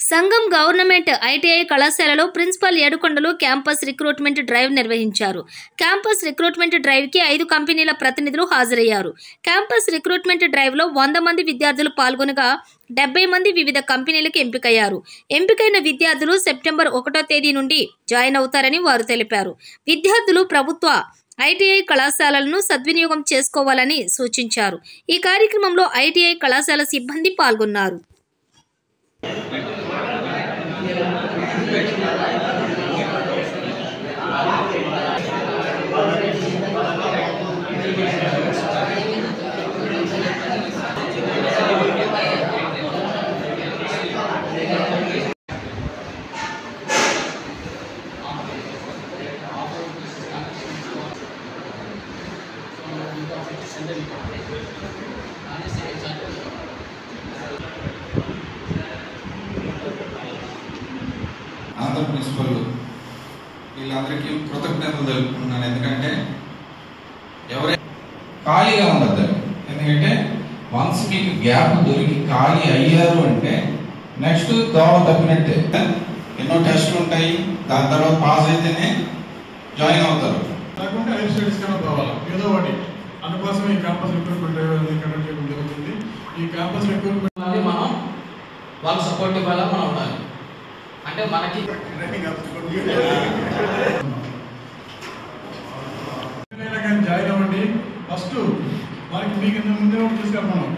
సంగం government ITI కళాశాలలో principal ఏడుకొండలు campus recruitment drive నిర్వహించారు. Campus recruitment డ్రైవ్కి 5 కంపెనీల ప్రతినిధులు హాజరయ్యారు. క్యాంపస్ రిక్రూట్మెంట్ డ్రైవ్లో 100 మంది విద్యార్థులు పాల్గొనగా 70 మంది వివిధ కంపెనీలకు ఎంపికయ్యారు. ఎంపికైన విద్యార్థులు సెప్టెంబర్ 1వ తేదీ నుండి జాయిన్ అవుతారని వారు తెలిపారు. విద్యార్థులు ప్రభుత్వ ఐటీఐ కళాశాలలను సద్వినియోగం చేసుకోవాలని సూచించారు. ఈ కార్యక్రమంలో ఐటీఐ కళాశాల సిబ్బంది పాల్గొన్నారు. ఆంధ్ర ప్రిన్సిపల్ వీళ్ళందరికీ కృతజ్ఞతలు తెలుపుకుంటున్నాను. ఎందుకంటే ఎవరైనా ఖాళీగా ఉండద్దు. ఎందుకంటే వన్స్ మీకు గ్యాప్ దొరికి ఖాళీ అయ్యారు అంటే నెక్స్ట్ దోవ తప్పినట్టే. ఎన్నో టెస్టులు ఉంటాయి, దాని తర్వాత పాస్ అయితేనే జాయిన్ అవుతారు. కాకుండా హైర్ స్టడీస్ కన్నా పోవాలి ఏదో ఒకటి. అందుకోసం ఈ క్యాంపస్ రిక్రూట్మెంట్ కండక్ట్ చేయడం జరుగుతుంది. ఈ క్యాంపస్ రిక్రూట్మెంట్ మనం వాళ్ళ సపోర్ట్ ఇవ్వాలా, మనం ఉండాలి. అంటే మనకి జాయిన్ అవ్వండి. ఫస్ట్ మనకి మీకు ఇంత ముందే తీసుకెళ్ళి మనం